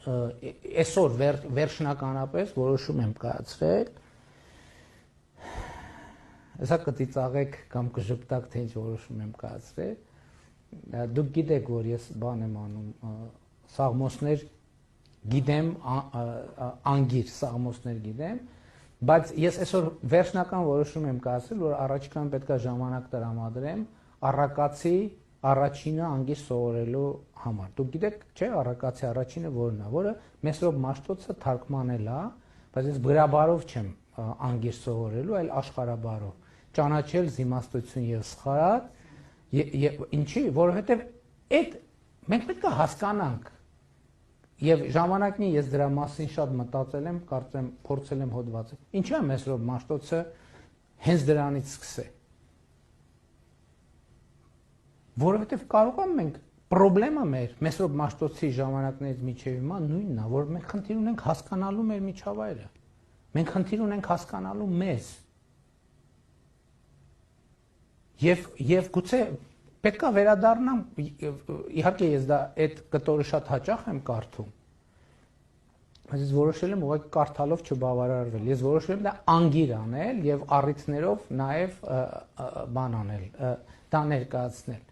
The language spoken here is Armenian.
այսօր վերջնականապես որոշում եմ կայացրել, հեսա կծիծաղեք կամ կժպտաք, թե ինչ որոշում եմ կայացրել, դուք գիտեք, որ ես բան եմ անում, սաղմոսներ գիտեմ, անգիր սաղմոսներ գիտեմ, բայց ես այսօր վերջնական որոշում եմ կայացրել, որ առաջիկան պետք է ժամանակ տրամադրեմ առակացի առաջինը անգիր սովորելու համար։ Դուք գիտեք, չէ, առակացի առաջինը որն է, որը Մեսրոպ Մաշտոցը թարգմանել է, բայց ես գրաբարով չեմ անգիր սովորելու, այլ աշխարհաբարով։ Ճանաչել զիմաստություն եւ սխարատ, ինչի, որովհետեւ այդ մենք պետք է հասկանանք։ Եվ ժամանակին ես դրա մասին շատ մտածել եմ, կարծեմ փորձել եմ հոդվածը։ Ինչու է Մեսրոպ Մաշտոցը հենց դրանից սկսել։ Որովհետև կարող եմ մենք պրոբլեմը մեր Մեսրոպ Մաշտոցի ժամանակներից մինչև հիմա նույնն է, որ մենք խնդիր ունենք հասկանալու մեր միջավայրը։ Մենք խնդիր ունենք հասկանալու մեզ։ Եվ գուցե պետք է վերադառնամ, իհարկե ես դա այդ կտորը շատ հաճախ եմ կարդում, բայց ես որոշել եմ ուղղակի կարդալով չբավարարվել, ես որոշել եմ դա անգիր անել և առիթներով նաև բան անել, դա ներկայացնել։